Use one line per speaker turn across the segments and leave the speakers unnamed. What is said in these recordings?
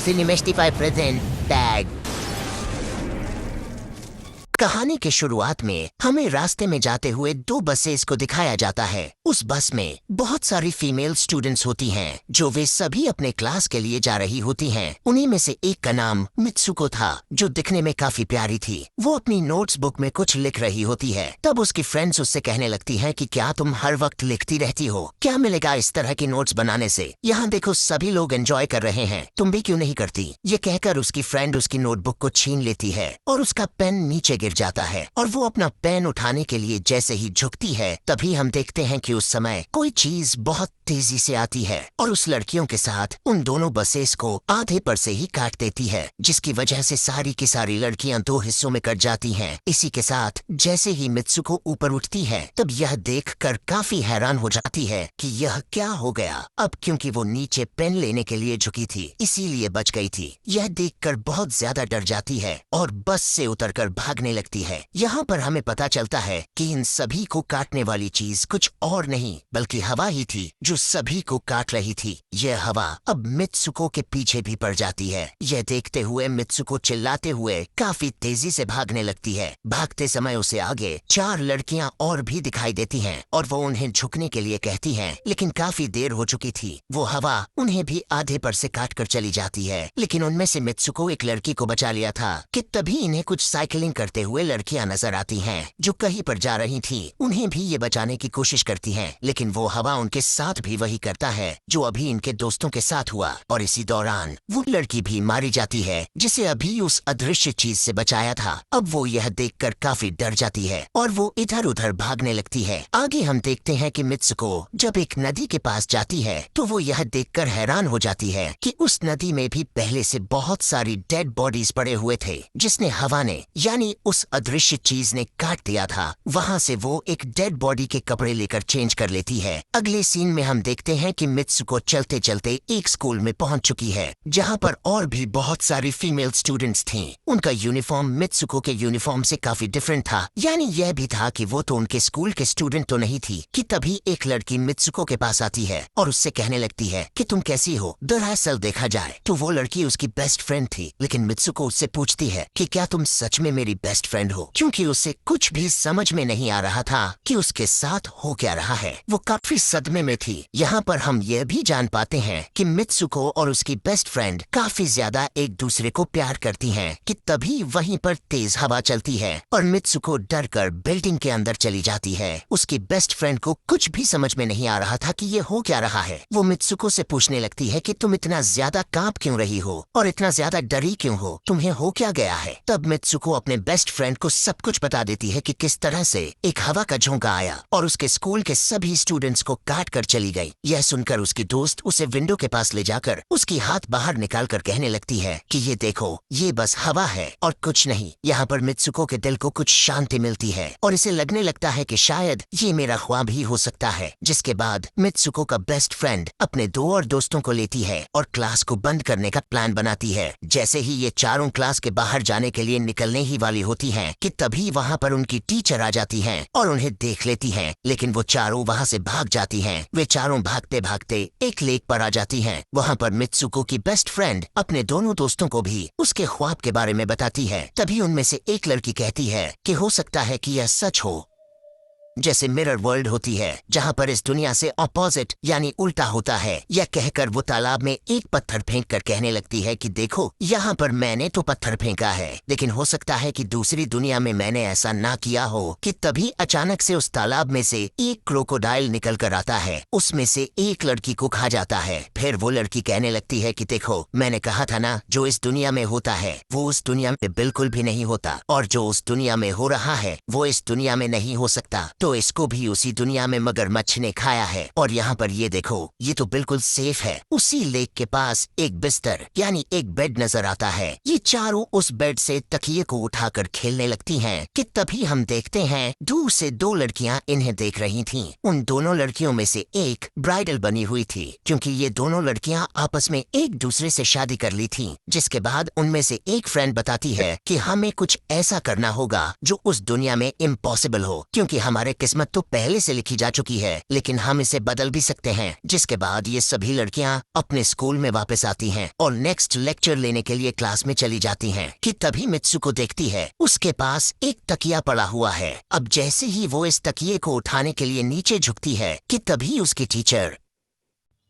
सिनेमेस्टिफाई present tag. कहानी के शुरुआत में हमें रास्ते में जाते हुए दो बसेस को दिखाया जाता है। उस बस में बहुत सारी फीमेल स्टूडेंट्स होती हैं, जो वे सभी अपने क्लास के लिए जा रही होती हैं। उन्हीं में से एक का नाम मित्सुको था, जो दिखने में काफी प्यारी थी। वो अपनी नोट्स बुक में कुछ लिख रही होती है। तब उसकी फ्रेंड्स उससे कहने लगती हैं कि क्या तुम हर वक्त लिखती रहती हो? क्या मिलेगा इस तरह की नोट्स बनाने से? यहाँ देखो, सभी लोग एंजॉय कर रहे हैं, तुम भी क्यों नहीं करती? ये कहकर उसकी फ्रेंड उसकी नोटबुक को छीन लेती है और उसका पेन नीचे गिर जाता है। और वो अपना पेन उठाने के लिए जैसे ही झुकती है, तभी हम देखते हैं कि उस समय कोई चीज बहुत तेजी से आती है और उस लड़कियों के साथ उन दोनों बसेस को आधे पर से ही काट देती है, जिसकी वजह से सारी की सारी लड़कियां दो हिस्सों में कट जाती हैं। इसी के साथ जैसे ही मित्सुको ऊपर उठती है, तब यह देखकर काफी हैरान हो जाती है कि यह क्या हो गया। अब क्योंकि वो नीचे पेन लेने के लिए झुकी थी, इसीलिए बच गई थी। यह देखकर बहुत ज्यादा डर जाती है और बस से उतरकर भागने लगती है। यहाँ पर हमें पता चलता है कि इन सभी को काटने वाली चीज कुछ और नहीं बल्कि हवा ही थी, जो सभी को काट रही थी। यह हवा अब मित्सुको के पीछे भी पड़ जाती है। यह देखते हुए मित्सुको चिल्लाते हुए काफी तेजी से भागने लगती है। भागते समय उसे आगे चार लड़कियां और भी दिखाई देती हैं और वो उन्हें झुकने के लिए कहती हैं, लेकिन काफी देर हो चुकी थी। वो हवा उन्हें भी आधे पर से काट कर चली जाती है। लेकिन उनमें से मित्सुको एक लड़की को बचा लिया था कि तभी इन्हें कुछ साइकिलिंग करते हुए लड़कियां नजर आती हैं, जो कहीं पर जा रही थी। उन्हें भी ये बचाने की कोशिश करती हैं, लेकिन वो हवा उनके साथ भी वही करता है जो अभी इनके दोस्तों के साथ हुआ। और इसी दौरान वो लड़की भी मारी जाती है, जिसे अभी उस अदृश्य चीज से बचाया था। अब वो यह देखकर काफी डर जाती है और वो इधर उधर भागने लगती है। आगे हम देखते हैं कि मित्सुको जब एक नदी के पास जाती है, तो वो यह देखकर हैरान हो जाती है कि उस नदी में भी पहले से बहुत सारी डेड बॉडीज पड़े हुए थे, जिसने हवा ने यानी उस अदृश्य चीज ने काट दिया था। वहाँ से वो एक डेड बॉडी के कपड़े लेकर चेंज कर लेती है। अगले सीन में हम देखते हैं कि मित्सुको चलते चलते एक स्कूल में पहुंच चुकी है, जहाँ पर और भी बहुत सारी फीमेल स्टूडेंट्स थीं। उनका यूनिफॉर्म मित्सुको के यूनिफॉर्म से काफी डिफरेंट था। यानी यह भी था कि वो तो उनके स्कूल के स्टूडेंट तो नहीं थी कि तभी एक लड़की मित्सुको के पास आती है और उससे कहने लगती है कि तुम कैसी हो। दरअसल देखा जाए तो वो लड़की उसकी बेस्ट फ्रेंड थी, लेकिन मित्सुको उससे पूछती है कि क्या तुम सच में मेरी बेस्ट फ्रेंड हो, क्योंकि उसे कुछ भी समझ में नहीं आ रहा था कि उसके साथ हो क्या रहा है। वो काफी सदमे में थी। यहाँ पर हम यह भी जान पाते हैं कि मित्सुको और उसकी बेस्ट फ्रेंड काफी ज्यादा एक दूसरे को प्यार करती हैं कि तभी वहीं पर तेज हवा चलती है और मित्सुको डर कर बिल्डिंग के अंदर चली जाती है। उसकी बेस्ट फ्रेंड को कुछ भी समझ में नहीं आ रहा था कि ये हो क्या रहा है। वो मित्सुको से पूछने लगती है कि तुम इतना ज्यादा कांप क्यों रही हो और इतना ज्यादा डरी क्यों हो, तुम्हें हो क्या गया है। तब मित्सुको अपने बेस्ट फ्रेंड को सब कुछ बता देती है कि किस तरह से एक हवा का झोंका आया और उसके स्कूल के सभी स्टूडेंट्स को काट कर चली गई। यह सुनकर उसकी दोस्त उसे विंडो के पास ले जाकर उसकी हाथ बाहर निकाल कर कहने लगती है कि ये देखो, ये बस हवा है और कुछ नहीं। यहाँ पर मित्सुको के दिल को कुछ शांति मिलती है और इसे लगने लगता है कि शायद ये मेरा ख्वाब ही हो सकता है। जिसके बाद मित्सुको का बेस्ट फ्रेंड अपने दो और दोस्तों को लेती है और क्लास को बंद करने का प्लान बनाती है। जैसे ही ये चारों क्लास के बाहर जाने के लिए निकलने ही वाली होती हैं कि तभी वहाँ पर उनकी टीचर आ जाती हैं और उन्हें देख लेती हैं, लेकिन वो चारों वहाँ से भाग जाती हैं। वे चारों भागते भागते एक लेक पर आ जाती हैं। वहाँ पर मित्सुको की बेस्ट फ्रेंड अपने दोनों दोस्तों को भी उसके ख्वाब के बारे में बताती है। तभी उनमें से एक लड़की कहती है कि हो सकता है कि यह सच हो, जैसे मिरर वर्ल्ड होती है, जहाँ पर इस दुनिया से ऑपोजिट यानी उल्टा होता है। यह कहकर वो तालाब में एक पत्थर फेंक कर कहने लगती है कि देखो, यहाँ पर मैंने तो पत्थर फेंका है, लेकिन हो सकता है कि दूसरी दुनिया में मैंने ऐसा ना किया हो। कि तभी अचानक से उस तालाब में से एक क्रोकोडाइल निकल कर आता है, उसमें से एक लड़की को खा जाता है। फिर वो लड़की कहने लगती है कि देखो, मैंने कहा था ना, जो इस दुनिया में होता है वो उस दुनिया में बिल्कुल भी नहीं होता, और जो उस दुनिया में हो रहा है वो इस दुनिया में नहीं हो सकता। तो इसको भी उसी दुनिया में मगरमच्छ ने खाया है। और यहाँ पर ये देखो, ये तो बिल्कुल सेफ है। उसी लेक के पास एक बिस्तर यानी एक बेड नजर आता है। ये चारों उस बेड से तकिए को उठाकर खेलने लगती हैं कि तभी हम देखते हैं दूर से दो लड़कियां इन्हें देख रही थीं। उन दोनों लड़कियों में से एक ब्राइडल बनी हुई थी, क्योंकि ये दोनों लड़कियां आपस में एक दूसरे से शादी कर ली थीं। जिसके बाद उनमें से एक फ्रेंड बताती है कि हमें कुछ ऐसा करना होगा जो उस दुनिया में इम्पॉसिबल हो, क्योंकि हमारे हमारे किस्मत तो पहले से लिखी जा चुकी है, लेकिन हम इसे बदल भी सकते हैं। जिसके बाद ये सभी लड़कियां अपने स्कूल में वापस आती हैं और नेक्स्ट लेक्चर लेने के लिए क्लास में चली जाती हैं कि तभी मित्सुको देखती है उसके पास एक तकिया पड़ा हुआ है। अब जैसे ही वो इस तकिए को उठाने के लिए नीचे झुकती है कि तभी उसकी टीचर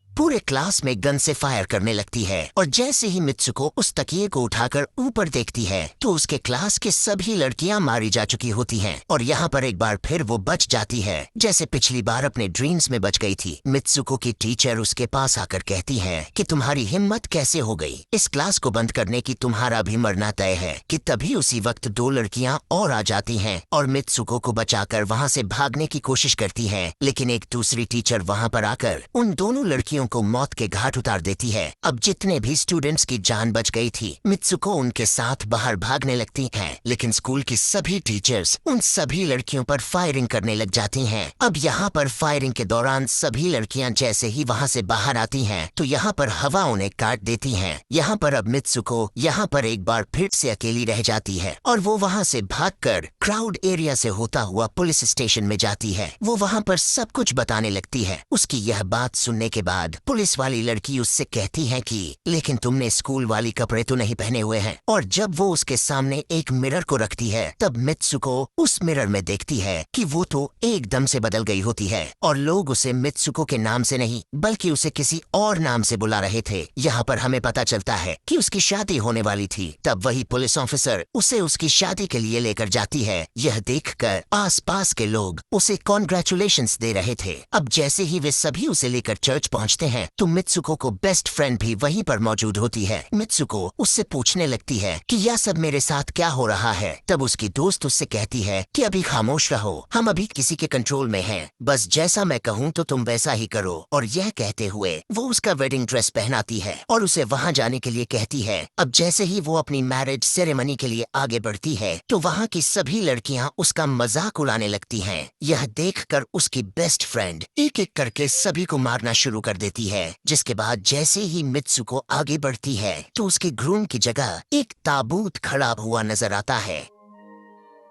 पूरे क्लास में गन से फायर करने लगती है और जैसे ही मित्सुको उस तकिए को उठाकर ऊपर देखती है तो उसके क्लास के सभी लड़कियां मारी जा चुकी होती हैं और यहाँ पर एक बार फिर वो बच जाती है जैसे पिछली बार अपने ड्रीम्स में बच गई थी। मित्सुको की टीचर उसके पास आकर कहती है कि तुम्हारी हिम्मत कैसे हो गई, इस क्लास को बंद करने की तुम्हारा भी मरना तय है। कि तभी उसी वक्त दो लड़कियां और आ जाती हैं और मित्सुको को बचाकर वहाँ से भागने की कोशिश करती है, लेकिन एक दूसरी टीचर वहाँ पर आकर उन दोनों लड़कियों को मौत के घाट उतार देती है। अब जितने भी स्टूडेंट्स की जान बच गई थी, मित्सुको उनके साथ बाहर भागने लगती हैं, लेकिन स्कूल की सभी टीचर्स उन सभी लड़कियों पर फायरिंग करने लग जाती हैं। अब यहाँ पर फायरिंग के दौरान सभी लड़कियां जैसे ही वहाँ से बाहर आती हैं, तो यहाँ पर हवा उन्हें काट देती है। यहाँ पर अब मित्सुको यहाँ पर एक बार फिर से अकेली रह जाती है और वो वहाँ से भागकर क्राउड एरिया से होता हुआ पुलिस स्टेशन में जाती है। वो वहाँ पर सब कुछ बताने लगती है। उसकी यह बात सुनने के बाद पुलिस वाली लड़की उससे कहती है कि लेकिन तुमने स्कूल वाली कपड़े तो नहीं पहने हुए हैं। और जब वो उसके सामने एक मिरर को रखती है तब मित्सुको उस मिरर में देखती है कि वो तो एकदम से बदल गई होती है और लोग उसे मित्सुको के नाम से नहीं बल्कि उसे किसी और नाम से बुला रहे थे। यहाँ पर हमें पता चलता है कि उसकी शादी होने वाली थी। तब वही पुलिस ऑफिसर उसे उसकी शादी के लिए लेकर जाती है। यह देखकर आसपास के लोग उसे कॉन्ग्रेचुलेशंस दे रहे थे। अब जैसे ही वे सभी उसे लेकर चर्च पहुँचते हैं तो मित्सुको को बेस्ट फ्रेंड भी वहीं पर मौजूद होती है। मित्सुको उससे पूछने लगती है कि यह सब मेरे साथ क्या हो रहा है। तब उसकी दोस्त उससे कहती है कि अभी खामोश रहो, हम अभी किसी के कंट्रोल में हैं, बस जैसा मैं कहूँ तो तुम वैसा ही करो। और यह कहते हुए वो उसका वेडिंग ड्रेस पहनाती है और उसे वहाँ जाने के लिए कहती है। अब जैसे ही वो अपनी मैरिज सेरेमनी के लिए आगे बढ़ती है तो वहाँ की सभी लड़कियाँ उसका मजाक उड़ाने लगती हैं। यह देखकर उसकी बेस्ट फ्रेंड एक एक करके सभी को मारना शुरू कर देती है। जिसके बाद जैसे ही मित्सुको आगे बढ़ती है तो उसके ग्रूम की जगह एक ताबूत खड़ा हुआ नजर आता है।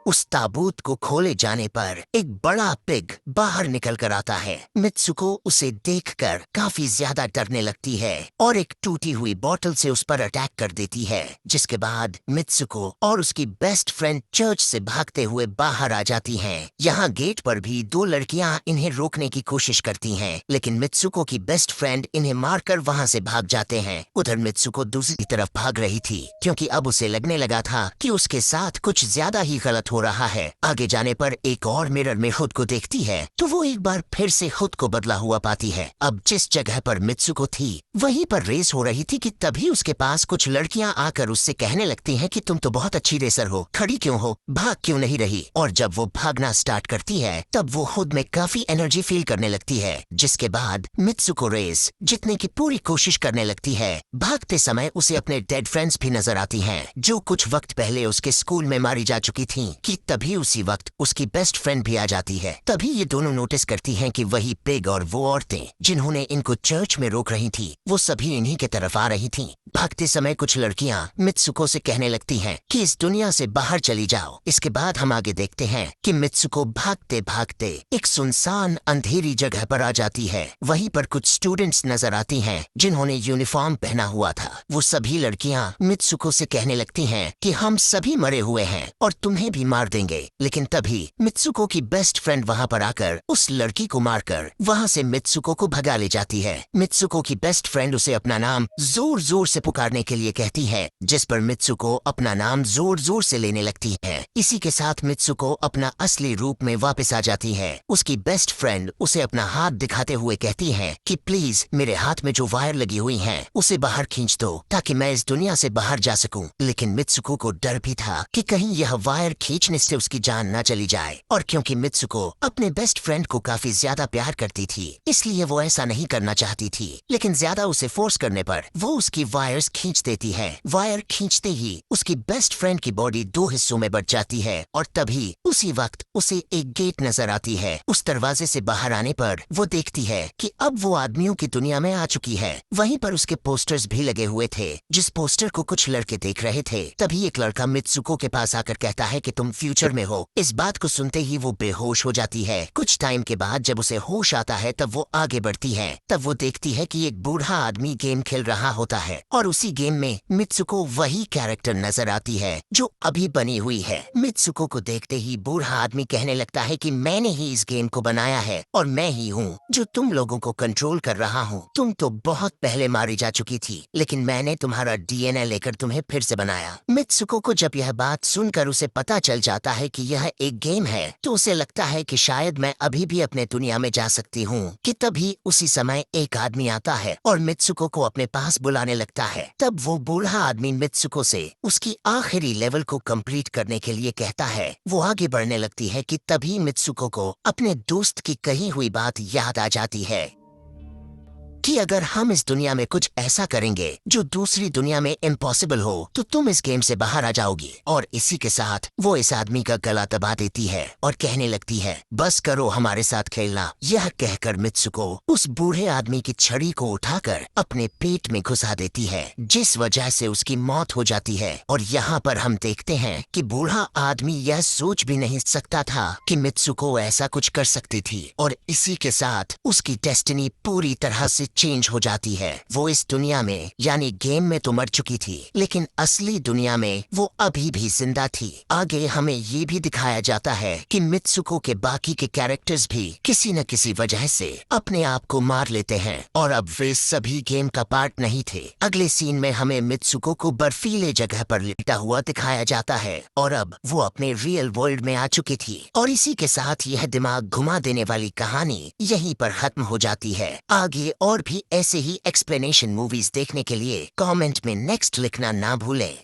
उस ताबूत को खोले जाने पर एक बड़ा पिग बाहर निकल कर आता है। मित्सुको उसे देखकर काफी ज्यादा डरने लगती है और एक टूटी हुई बोतल से उस पर अटैक कर देती है। जिसके बाद मित्सुको और उसकी बेस्ट फ्रेंड चर्च से भागते हुए बाहर आ जाती हैं। यहाँ गेट पर भी दो लड़कियां इन्हें रोकने की कोशिश करती हैं, लेकिन मित्सुको की बेस्ट फ्रेंड इन्हें मारकर वहाँ से भाग जाते हैं। उधर मित्सुको दूसरी तरफ भाग रही थी क्योंकि अब उसे लगने लगा था कि उसके साथ कुछ ज्यादा ही गलत हो रहा है। आगे जाने पर एक और मिरर में खुद को देखती है तो वो एक बार फिर से खुद को बदला हुआ पाती है। अब जिस जगह पर मित्सुको थी वहीं पर रेस हो रही थी कि तभी उसके पास कुछ लड़कियां आकर उससे कहने लगती हैं कि तुम तो बहुत अच्छी रेसर हो, खड़ी क्यों हो, भाग क्यों नहीं रही। और जब वो भागना स्टार्ट करती है तब वो खुद में काफी एनर्जी फील करने लगती है। जिसके बाद मित्सुको रेस जीतने की पूरी कोशिश करने लगती है। भागते समय उसे अपने डेड फ्रेंड्स भी नजर आती हैं जो कुछ वक्त पहले उसके स्कूल में मारी जा चुकी थी। कि तभी उसी वक्त उसकी बेस्ट फ्रेंड भी आ जाती है। तभी ये दोनों नोटिस करती हैं कि वही पिग और वो औरतें जिन्होंने इनको चर्च में रोक रही थी वो सभी इन्हीं के तरफ आ रही थीं। भागते समय कुछ लड़कियां मित्सुको से कहने लगती हैं कि इस दुनिया से बाहर चली जाओ। इसके बाद हम आगे देखते हैं कि मित्सुको भागते भागते एक सुनसान अंधेरी जगह पर आ जाती है। वहीं पर कुछ स्टूडेंट्स नजर आती हैं जिन्होंने यूनिफॉर्म पहना हुआ था। वो सभी लड़कियां मित्सुको से कहने लगती हैं कि हम सभी मरे हुए हैं और तुम्हें भी मार देंगे। लेकिन तभी मित्सुको की बेस्ट फ्रेंड वहाँ पर आकर उस लड़की को मारकर वहाँ से मित्सुको को भगा ले जाती है। मित्सुको की बेस्ट फ्रेंड उसे अपना नाम जोर जोर से पुकारने के लिए कहती है, जिस पर मित्सुको अपना नाम जोर जोर से लेने लगती है। इसी के साथ मित्सुको अपना असली रूप में वापस आ जाती है। उसकी बेस्ट फ्रेंड उसे अपना हाथ दिखाते हुए कहती है कि प्लीज मेरे हाथ में जो वायर लगी हुई है उसे बाहर खींच दो ताकि मैं इस दुनिया से बाहर जा सकूं। लेकिन मित्सुको को डर भी था कि कहीं यह वायर खींचने से उसकी जान न चली जाए। और क्योंकि मित्सुको अपने बेस्ट फ्रेंड को काफी ज्यादा प्यार करती थी इसलिए वो ऐसा नहीं करना चाहती थी। लेकिन ज्यादा उसे फोर्स करने पर वो उसकी वायर्स खींच देती है। वायर खींचते ही उसकी बेस्ट फ्रेंड की बॉडी दो हिस्सों में बट जाती है और तभी उसी वक्त उसे एक गेट नजर आती है। उस दरवाजे से बाहर आने पर वो देखती है कि अब वो आदमियों की दुनिया में आ चुकी है। वहीं पर उसके पोस्टर्स भी लगे हुए थे जिस पोस्टर को कुछ लड़के देख रहे थे। तभी एक लड़का मित्सुको के पास आकर कहता है कि तुम तुम फ्यूचर में हो। इस बात को सुनते ही वो बेहोश हो जाती है। कुछ टाइम के बाद जब उसे होश आता है तब वो आगे बढ़ती है। तब वो देखती है कि एक बूढ़ा आदमी गेम खेल रहा होता है और उसी गेम में मित्सुको वही कैरेक्टर नजर आती है जो अभी बनी हुई है। मित्सुको को देखते ही बूढ़ा आदमी कहने लगता है कि मैंने ही इस गेम को बनाया है और मैं ही हूँ जो तुम लोगों को कंट्रोल कर रहा हूँ। तुम तो बहुत पहले मारी जा चुकी थी, लेकिन मैंने तुम्हारा डीएनए लेकर तुम्हें फिर से बनाया। मित्सुको को जब यह बात सुनकर उसे पता चल जाता है कि यह एक गेम है तो उसे लगता है कि शायद मैं अभी भी अपने दुनिया में जा सकती हूँ। कि तभी उसी समय एक आदमी आता है और मित्सुको को अपने पास बुलाने लगता है। तब वो बूढ़ा आदमी मित्सुको से उसकी आखिरी लेवल को कंप्लीट करने के लिए कहता है। वो आगे बढ़ने लगती है कि तभी मित्सुको को अपने दोस्त की कही हुई बात याद आ जाती है कि अगर हम इस दुनिया में कुछ ऐसा करेंगे जो दूसरी दुनिया में इम्पॉसिबल हो तो तुम इस गेम से बाहर आ जाओगी। और इसी के साथ वो इस आदमी का गला दबा देती है और कहने लगती है बस करो हमारे साथ खेलना। यह कहकर मित्सुको उस बूढ़े आदमी की छड़ी को उठाकर अपने पेट में घुसा देती है, जिस वजह से उसकी मौत हो जाती है। और यहाँ पर हम देखते हैं कि बूढ़ा आदमी यह सोच भी नहीं सकता था कि मित्सुको ऐसा कुछ कर सकती थी। और इसी के साथ उसकी डेस्टिनी पूरी तरह से चेंज हो जाती है। वो इस दुनिया में यानी गेम में तो मर चुकी थी, लेकिन असली दुनिया में वो अभी भी जिंदा थी। आगे हमें ये भी दिखाया जाता है कि मित्सुको के बाकी के कैरेक्टर्स भी किसी न किसी वजह से अपने आप को मार लेते हैं और अब वे सभी गेम का पार्ट नहीं थे। अगले सीन में हमें मित्सुको को बर्फीले जगह पर लेटा हुआ दिखाया जाता है और अब वो अपने रियल वर्ल्ड में आ चुकी थी। और इसी के साथ यह दिमाग घुमा देने वाली कहानी यहीं पर खत्म हो जाती है। आगे और भी ऐसे ही एक्सप्लेनेशन मूवीज देखने के लिए कमेंट में नेक्स्ट लिखना ना भूलें।